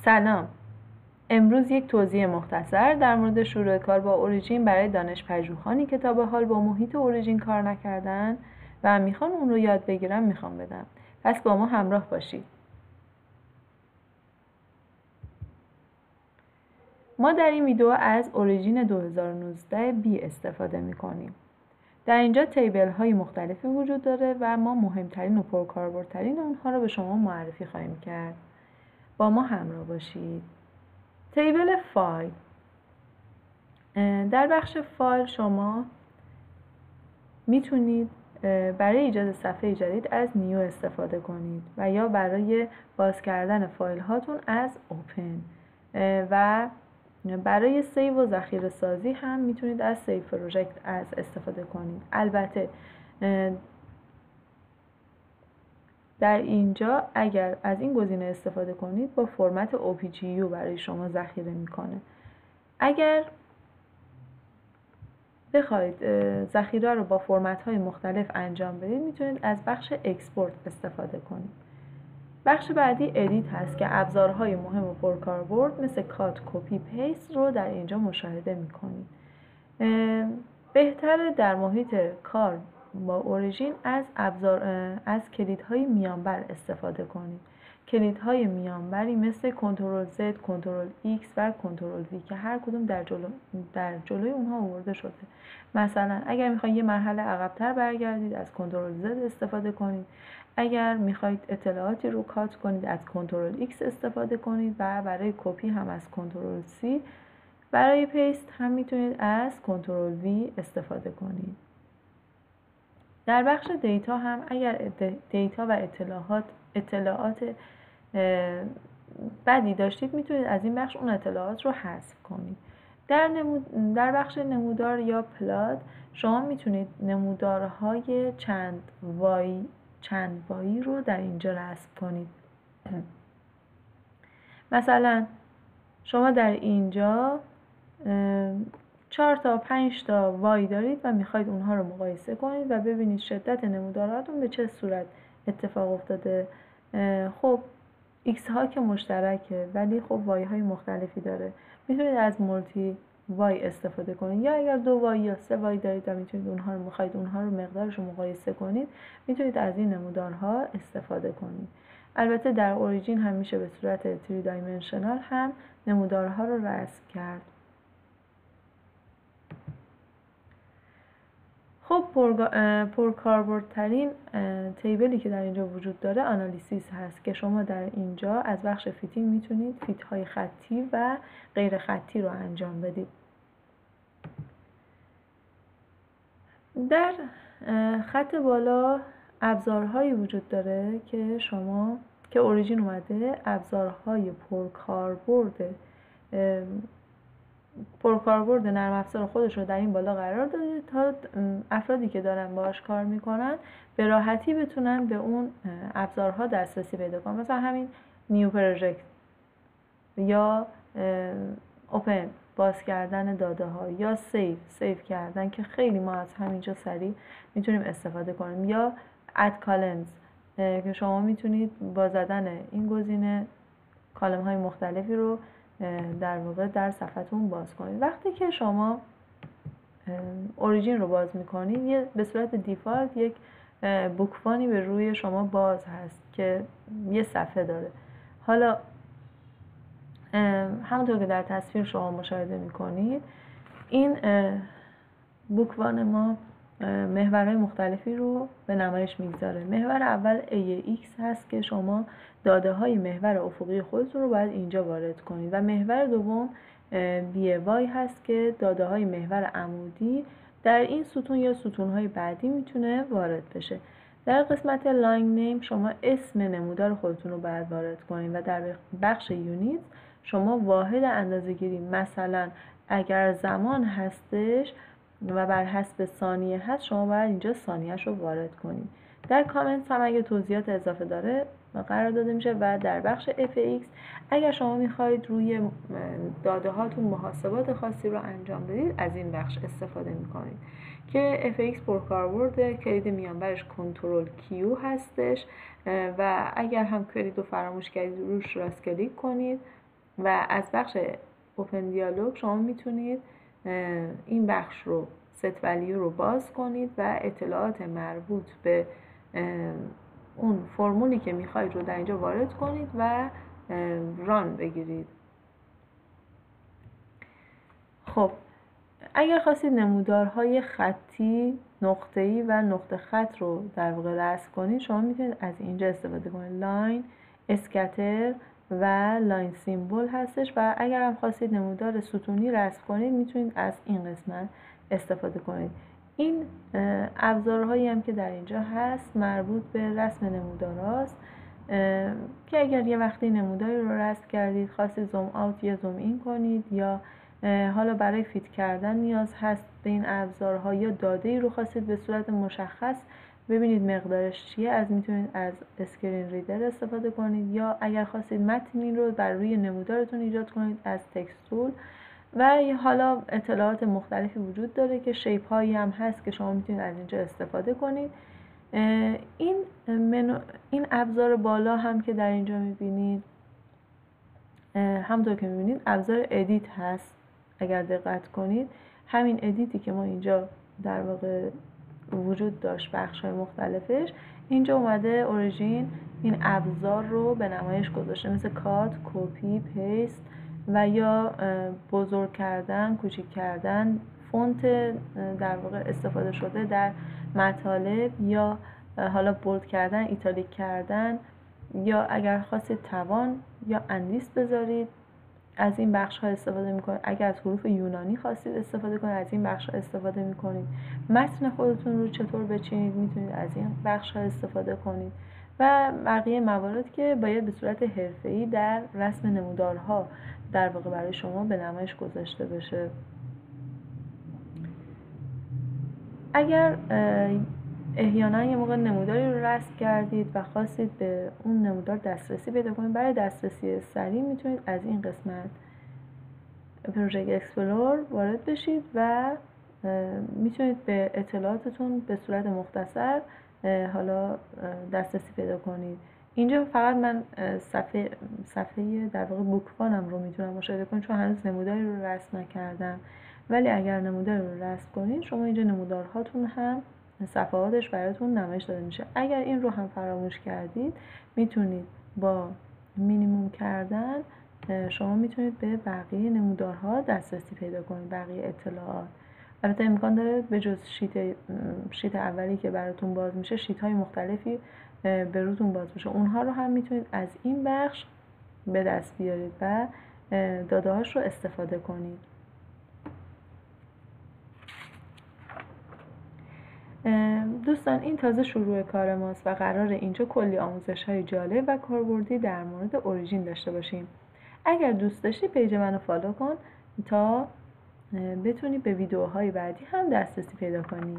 سلام. امروز یک توضیح مختصر در مورد شروع کار با اوریجین برای دانش‌پژوهانی که تا به حال با محیط اوریجین کار نکردن و میخوان اون رو یاد بگیرن میخوام بدم. پس با ما همراه باشید. ما در این ویدیو از اوریجین 2019 بی استفاده میکنیم. در اینجا تیبل های مختلفی وجود داره و ما مهمترین و پرکاربردترین اونها رو به شما معرفی خواهیم کرد. با ما همراه باشید. تیبل فایل. در بخش فایل شما میتونید برای ایجاد صفحه جدید از نیو استفاده کنید و یا برای باز کردن فایل هاتون از اوپن و برای سیو و ذخیره سازی هم میتونید از سیو پروژکت از استفاده کنید. البته در اینجا اگر از این گزینه استفاده کنید با فرمت OPGU برای شما ذخیره میکنه. اگر بخواید ذخیره رو با فرمت های مختلف انجام بدید میتونید از بخش اکسپورت استفاده کنید. بخش بعدی ادیت هست که ابزارهای مهم و پرکاربرد مثل کات، کپی، پیست رو در اینجا مشاهده میکنید. بهتره در محیط کار با اوریجین از کلیدهای میانبر استفاده کنید. کلیدهای میانبری مثل کنترل Z، کنترل X و کنترل V که هر کدوم در جلوی اونها آورده شده. مثلا اگر میخواید یه مرحله عقب‌تر برگردید از کنترل Z استفاده کنید. اگر میخواید اطلاعاتی رو کات کنید از کنترل X استفاده کنید و برای کپی هم از کنترل C. برای پیست هم میتونید از کنترل V استفاده کنید. در بخش دیتا هم اگر دیتا و اطلاعات بدی داشتید میتونید از این بخش اون اطلاعات رو حذف کنید. در بخش نمودار یا پلات شما میتونید نمودارهای چند وایی رو در اینجا رسم کنید. مثلا شما در اینجا 4 تا 5 تا وای دارید و میخواید اونها رو مقایسه کنید و ببینید شدت نموداراتون به چه صورت اتفاق افتاده. خب ایکس ها که مشترکه ولی خب وای های مختلفی داره. میتونید از مولتی وای استفاده کنید یا اگر 2 وای یا 3 وای دارید و میتونید اونها رو مقدارش رو مقایسه کنید میتونید از این نمودارها استفاده کنید. البته در اوریجین هم میشه به صورت 3 دایمنشنال هم نمودارها رو رسم کرد. خب پرکاربردترین تیبلی که در اینجا وجود داره آنالیسیس هست که شما در اینجا از بخش فیتینگ میتونید فیت های خطی و غیر خطی رو انجام بدید. در خط بالا ابزارهایی وجود داره که اوریجین اومده ابزارهای پرکاربرد نرم افزار خودش رو در این بالا قرار داده تا افرادی که دارن باهاش کار میکنن به راحتی بتونن به اون ابزارها دسترسی پیدا کنن. مثلا همین نیو پروژکت یا اوپن باز کردن داده ها یا سیو کردن که خیلی ما از همینجا سریع میتونیم استفاده کنیم یا اد کالمز که شما میتونید با زدن این گزینه کالم های مختلفی رو در واقع در صفحتون باز کنید. وقتی که شما اوریجین رو باز میکنید به صورت دیفالت یک بوکفانی به روی شما باز هست که یه صفحه داره. حالا همونطور که در تصویر شما مشاهده میکنید این بوکوان ما محورهای مختلفی رو به نمایش میگذاره. محور اول AX هست که شما داده های محور افقی خودتون رو باید اینجا وارد کنید و محور دوم BY هست که داده های محور عمودی در این ستون یا ستون های بعدی میتونه وارد بشه. در قسمت لاین نیم شما اسم نمودار خودتون رو باید وارد کنید و در بخش یونیت شما واحد اندازه‌گیری، مثلا اگر زمان هستش و بر حسب ثانیه هست شما باید اینجا ثانیه‌اش رو وارد کنید. در کامنت هم اگه توضیحات اضافه داره قرار داده میشه و در بخش FX اگر شما میخواید روی داده هاتون محاسبات خاصی رو انجام بدید از این بخش استفاده میکنید که FX پرکاربرد کلید میانبرش کنترل Q هستش و اگر هم کلید رو فراموش کردید روش راست کلیک کنید و از بخش اوپن دیالوگ شما میتونید این بخش رو ست ولیو رو باز کنید و اطلاعات مربوط به اون فرمولی که میخواید رو در اینجا وارد کنید و ران بگیرید. خب اگر خواستید نمودارهای خطی، نقطه‌ای و نقطه خط رو در واقع رسم کنید، شما میتونید از اینجا استفاده کنید. لاین، اسکتر و لاین سیمبل هستش. و اگر هم خواستید نمودار ستونی رسم کنید میتونید از این قسمت استفاده کنید. این ابزارهایی هم که در اینجا هست مربوط به رسم نمودار هاست که اگر یه وقتی نموداری رو رسم کردید، خواستید زوم آوت یا زوم این کنید، یا حالا برای فیت کردن نیاز هست به این ابزارها، یا داده‌ای رو خواستید به صورت مشخص ببینید مقدارش چیه، میتونید از اسکرین ریدر استفاده کنید، یا اگر خواستید متنی رو بر روی نمودارتون ایجاد کنید از تکست تول. و حالا اطلاعات مختلفی وجود داره که شیپ هایی هم هست که شما میتونید از اینجا استفاده کنید. این ابزار بالا هم که در اینجا میبینید، همونطور که میبینید ابزار ادیت هست. اگر دقت کنید همین ادیتی که ما اینجا در واقع وجود داشت بخش‌های مختلفش، اینجا اومده اوریجین این ابزار رو به نمایش گذاشته، مثل کات، کپی، پیست و یا بزرگ کردن، کوچیک کردن، فونت در واقع استفاده شده در مطالب، یا حالا بولد کردن، ایتالیک کردن، یا اگر خواستید توان یا اندیس بذارید از این بخش ها استفاده میکنید. اگر از حروف یونانی خواستید استفاده کنید از این بخش ها استفاده میکنید. متن خودتون رو چطور بچینید میتونید از این بخش ها استفاده کنید. و بقیه موارد که باید به صورت حرفه‌ای در رسم نمودارها در واقع برای شما به نمایش گذاشته بشه. اگر احیانا یه موقع نموداری رو رسم کردید و خواستید به اون نمودار دسترسی پیدا کنید، برای دسترسی سریع میتونید از این قسمت پروژکت اکسپلور وارد بشید و میتونید به اطلاعاتتون به صورت مختصر حالا دسترسی پیدا کنید. اینجا فقط من صفحه در واقع بوکفانم رو میتونم مشاهده کنید چون هنوز نموداری رو رسم نکردم. ولی اگر نمودار رو رسم کنید شما اینجا نمودارهاتون هم صفحاتش براتون نمایش داده میشه. اگر این رو هم فراموش کردید میتونید با مینیموم کردن شما میتونید به بقیه نمودارها دسترسی پیدا کنید، بقیه اطلاعات. البته امکان داره به جز شیت اولی که براتون باز میشه شیت های مختلفی به روتون باز میشه، اونها رو هم میتونید از این بخش به دست بیارید و داده هاش رو استفاده کنید. دوستان این تازه شروع کار ماست و قراره اینجا کلی آموزش های جالب و کاربردی در مورد اوریجین داشته باشیم. اگر دوست داشتی پیج منو فالو کن تا بتونی به ویدیوهای بعدی هم دسترسی پیدا کنی.